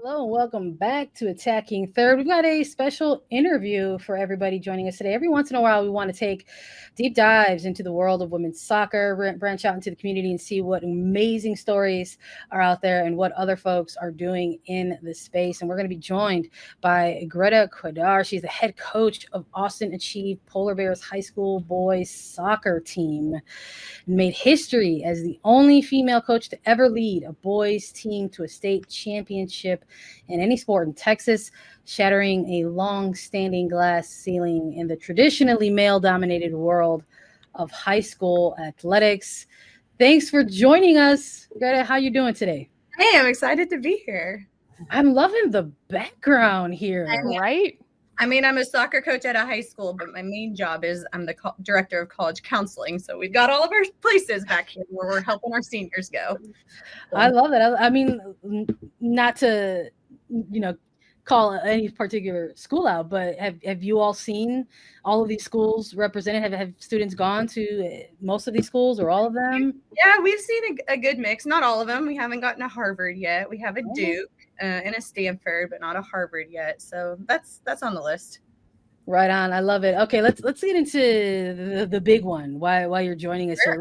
Hello and welcome back to Attacking Third. We've got a special interview for everybody joining us today. Every once in a while, we want to take deep dives into the world of women's soccer, branch out into the community and see what amazing stories are out there and what other folks are doing in the space. And we're going to be joined by Greta Kwedar. She's the head coach of Austin Achieve Polar Bears High School boys soccer team. Made history as the only female coach to ever lead a boys team to a state championship in any sport in Texas, shattering a long-standing glass ceiling in the traditionally male-dominated world of high school athletics. Thanks for joining us. Greta, how you doing today? Hey, I'm excited to be here. I'm loving the background here. Right? I mean, I'm a soccer coach at a high school, but my main job is I'm the director of college counseling. So we've got all of our places back here where we're helping our seniors go. I love it. I mean, not to, call any particular school out, but have you all seen all of these schools represented? Have students gone to most of these schools or all of them? Yeah, we've seen a good mix. Not all of them. We haven't gotten to Harvard yet. We have a Duke and a Stanford, but not a Harvard yet. So that's on the list. Right on. I love it. Okay, let's get into the big one. Why you're joining us here.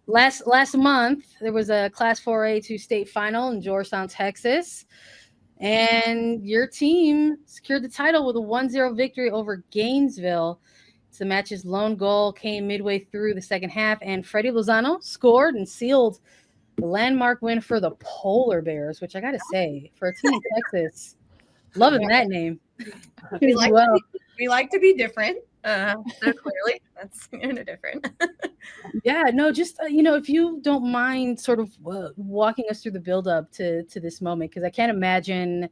Last month there was a Class 4A to state final in Georgetown, Texas. And your team secured the title with a 1-0 victory over Gainesville. The match's lone goal came midway through the second half, and Freddie Lozano scored and sealed the landmark win for the Polar Bears, which I got to say, for a team in Texas, loving that name. We like to be different. So clearly that's different. Yeah, no, just, if you don't mind sort of walking us through the buildup to this moment, because I can't imagine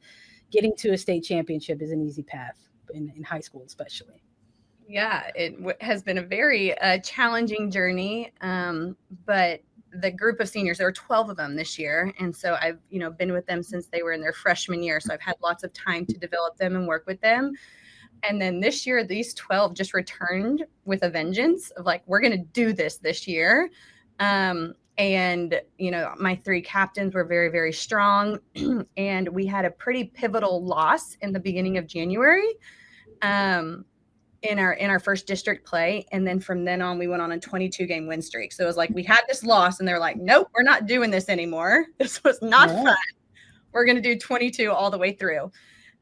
getting to a state championship is an easy path in high school, especially. Yeah, it has been a very challenging journey, but the group of seniors, there were 12 of them this year. And so I've, been with them since they were in their freshman year. So I've had lots of time to develop them and work with them. And then this year, these 12 just returned with a vengeance of like, we're going to do this year. And, my three captains were very, very strong. And we had a pretty pivotal loss in the beginning of January in our first district play. And then from then on, we went on a 22-game win streak. So it was like, we had this loss and they're like, nope, we're not doing this anymore. This was not fun. We're going to do 22 all the way through.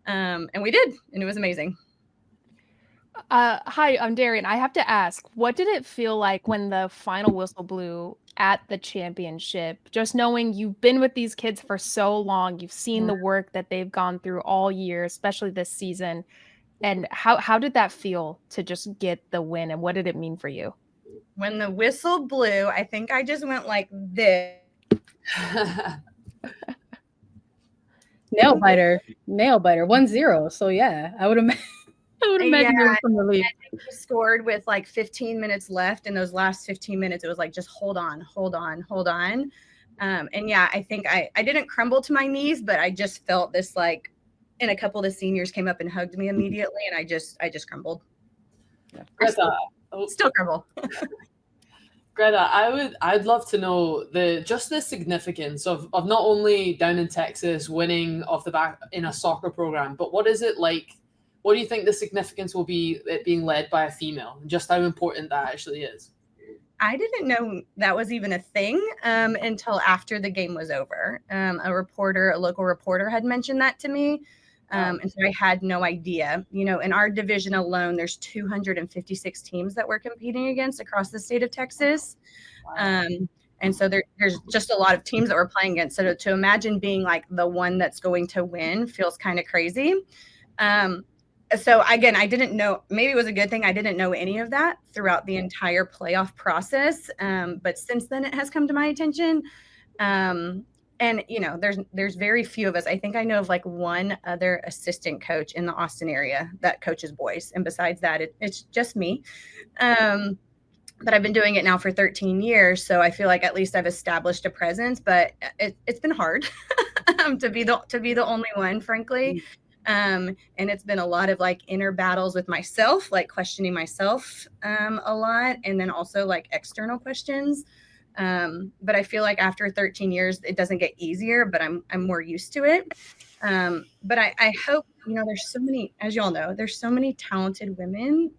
And we did. And it was amazing. Hi, I'm Darian. I have to ask, what did it feel like when the final whistle blew at the championship? Just knowing you've been with these kids for so long, you've seen the work that they've gone through all year, especially this season. And how did that feel to just get the win? And what did it mean for you? When the whistle blew, I think I just went like this. Nail biter, 1-0. So yeah, I would imagine. From relief. We scored with like 15 minutes left. In those last 15 minutes, it was like, just hold on. And yeah, I think I didn't crumble to my knees, but I just felt this like, and a couple of the seniors came up and hugged me immediately. And I just crumbled. Yeah. Greta, still crumble. Greta, I'd love to know the significance of not only down in Texas winning off the back in a soccer program, but what is it like? What do you think the significance will be it being led by a female, and just how important that actually is? I didn't know that was even a thing until after the game was over. A local reporter had mentioned that to me. And so I had no idea. In our division alone, there's 256 teams that we're competing against across the state of Texas. Wow. And so there's just a lot of teams that we're playing against. So to imagine being like the one that's going to win feels kind of crazy. So again, I didn't know, maybe it was a good thing I didn't know any of that throughout the entire playoff process. But since then it has come to my attention. And there's very few of us. I think I know of like one other assistant coach in the Austin area that coaches boys. And besides that, it's just me. But I've been doing it now for 13 years. So I feel like at least I've established a presence, but it's been hard to be the only one, frankly. And it's been a lot of like inner battles with myself, like questioning myself a lot. And then also like external questions. But I feel like after 13 years, it doesn't get easier, but I'm more used to it. But I hope, there's so many, as you all know, there's so many talented women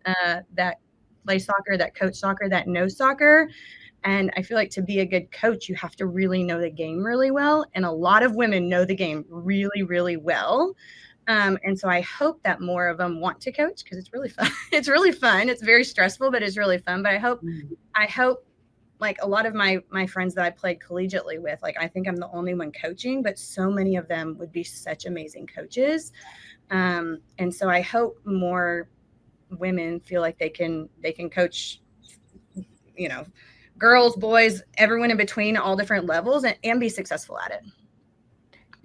that play soccer, that coach soccer, that know soccer. And I feel like to be a good coach, you have to really know the game really well. And a lot of women know the game really, really well. And so I hope that more of them want to coach, because it's really fun. It's really fun. It's very stressful, but it's really fun. But I hope like a lot of my friends that I played collegiately with, like I think I'm the only one coaching, but so many of them would be such amazing coaches. And so I hope more women feel like they can coach, girls, boys, everyone in between, all different levels, and be successful at it.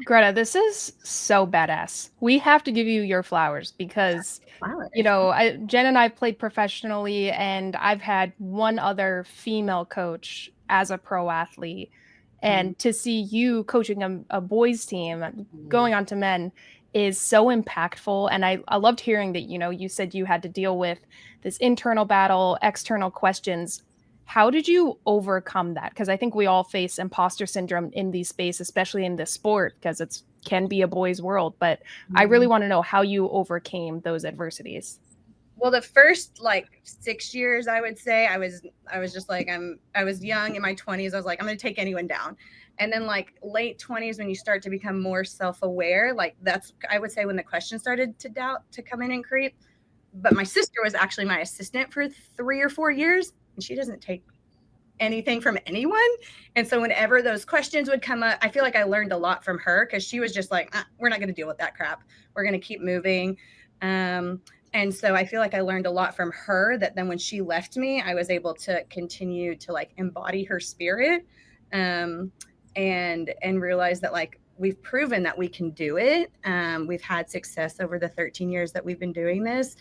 Greta, this is so badass. We have to give you your flowers because, Jen and I played professionally, and I've had one other female coach as a pro athlete. And to see you coaching a boys team going on to men is so impactful. And I loved hearing that, you said you had to deal with this internal battle, external questions. How did you overcome that? Because I think we all face imposter syndrome in these space, especially in this sport, because it can be a boys' world. But I really want to know how you overcame those adversities. Well, the first 6 years, I would say, I was just like, I was young in my 20s. I was like, I'm going to take anyone down. And then late 20s, when you start to become more self-aware, that's, I would say, when the questions started to come in and creep. But my sister was actually my assistant for 3 or 4 years. And she doesn't take anything from anyone. And so whenever those questions would come up, I feel like I learned a lot from her, because she was just like, we're not going to deal with that crap. We're going to keep moving. And so I feel like I learned a lot from her, that then when she left me, I was able to continue to embody her spirit, and realize that we've proven that we can do it. We've had success over the 13 years that we've been doing this.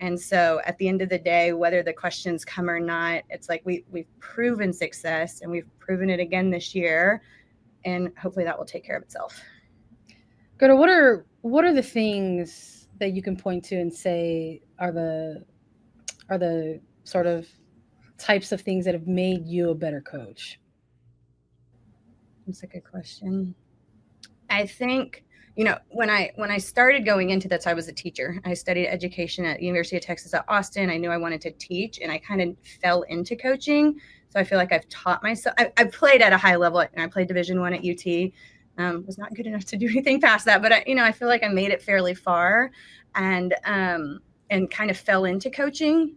And so at the end of the day, whether the questions come or not, it's like we've proven success, and we've proven it again this year, and hopefully that will take care of itself. Greta, what are the things that you can point to and say are the sort of types of things that have made you a better coach? That's a good question. I think, when I started going into this, I was a teacher. I studied education at the University of Texas at Austin. I knew I wanted to teach, and I kind of fell into coaching. So I feel like I've taught myself. I played at a high level, and I played Division I at UT. Was not good enough to do anything past that, but I feel like I made it fairly far, and kind of fell into coaching.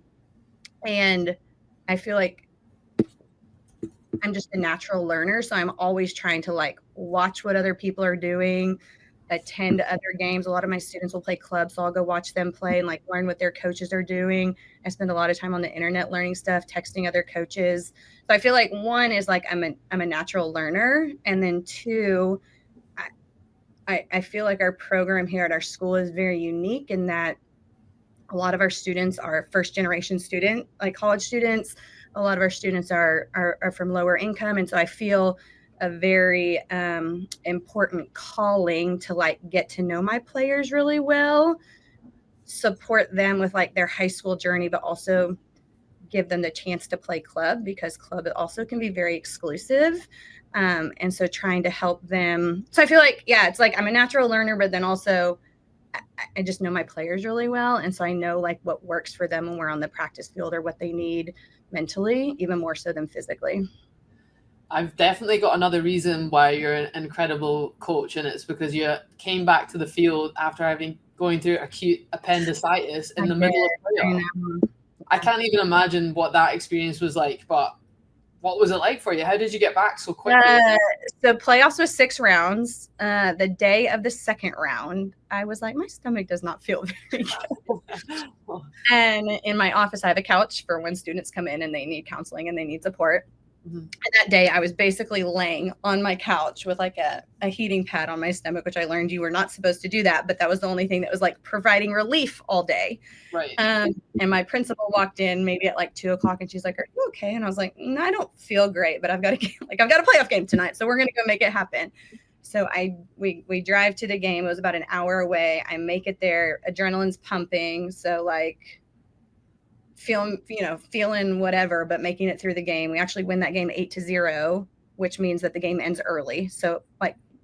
And I feel like I'm just a natural learner. So I'm always trying to watch what other people are doing, attend other games. A lot of my students will play clubs, so I'll go watch them play and learn what their coaches are doing. I spend a lot of time on the internet learning stuff, texting other coaches. So I feel like one is I'm a natural learner, and then two, I feel like our program here at our school is very unique in that a lot of our students are first generation student, college students. A lot of our students are from lower income, and so I feel a very important calling to get to know my players really well, support them with their high school journey, but also give them the chance to play club, because club also can be very exclusive. And so trying to help them. So I feel like, it's I'm a natural learner, but then also I just know my players really well. And so I know what works for them when we're on the practice field, or what they need mentally, even more so than physically. I've definitely got another reason why you're an incredible coach, and it's because you came back to the field after having going through acute appendicitis in the middle of playoff. I can't even imagine what that experience was like, but what was it like for you? How did you get back so quickly? The playoffs was 6 rounds. The day of the second round, I was like, my stomach does not feel very good. And in my office, I have a couch for when students come in and they need counseling and they need support. Mm-hmm. And that day I was basically laying on my couch with a heating pad on my stomach, which I learned you were not supposed to do that, but that was the only thing that was providing relief all day. Right. And my principal walked in maybe at 2:00, and she's like, "Are you okay?" And I was like, "No, I don't feel great, but I've got a playoff game tonight, so we're gonna go make it happen." So we drive to the game. It was about an hour away. I make it there. Adrenaline's pumping. So feeling whatever, but making it through the game. We actually win that game 8-0, which means that the game ends early. So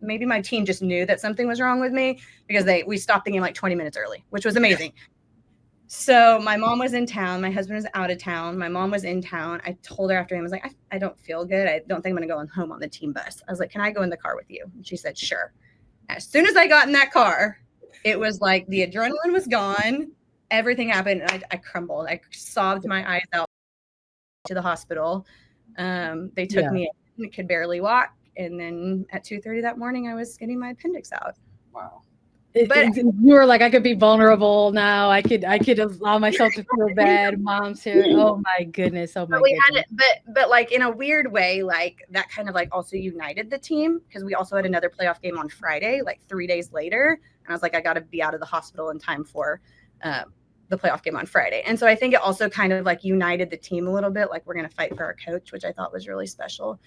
maybe my team just knew that something was wrong with me because we stopped the game like 20 minutes early, which was amazing. So my mom was in town. My husband was out of town. My mom was in town. I told her after him, I was like, I don't feel good. I don't think I'm going to go home on the team bus. I was like, can I go in the car with you? And she said, sure. As soon as I got in that car, it was like the adrenaline was gone. Everything happened. And I crumbled. I sobbed my eyes out to the hospital. They took me in. I could barely walk. And then at 2:30 that morning, I was getting my appendix out. Wow. But you were like, I could be vulnerable now. I could allow myself to feel bad. Mom's here. Oh my goodness. Oh my goodness. Had it, but like in a weird way, like that kind of like also united the team because we also had another playoff game on Friday, like 3 days later. And I was like, I got to be out of the hospital in time for the playoff game on Friday. And so I think it also kind of like united the team a little bit. Like we're going to fight for our coach, which I thought was really special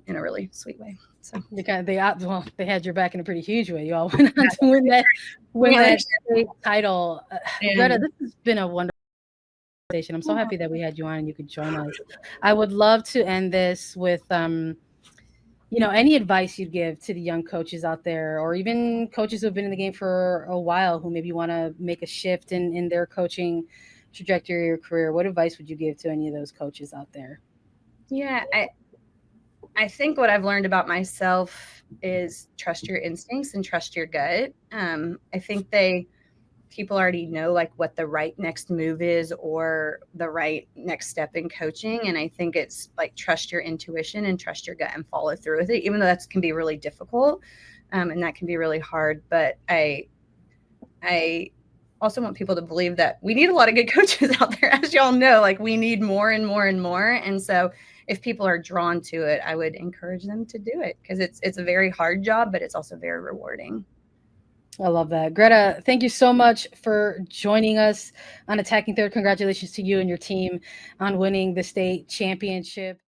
in a really sweet way. So they had your back in a pretty huge way. You all went on to win that state title. Greta, this has been a wonderful conversation. I'm so happy that we had you on and you could join us. I would love to end this with, any advice you'd give to the young coaches out there, or even coaches who have been in the game for a while who maybe want to make a shift in their coaching trajectory or career. What advice would you give to any of those coaches out there? Yeah, I think what I've learned about myself is trust your instincts and trust your gut. I think people already know like what the right next move is or the right next step in coaching. And I think it's like trust your intuition and trust your gut and follow through with it, even though that can be really difficult and that can be really hard. But I also want people to believe that we need a lot of good coaches out there. As y'all know, like we need more and more and more. And so if people are drawn to it, I would encourage them to do it because it's a very hard job, but it's also very rewarding. I love that. Greta, thank you so much for joining us on Attacking Third. Congratulations to you and your team on winning the state championship.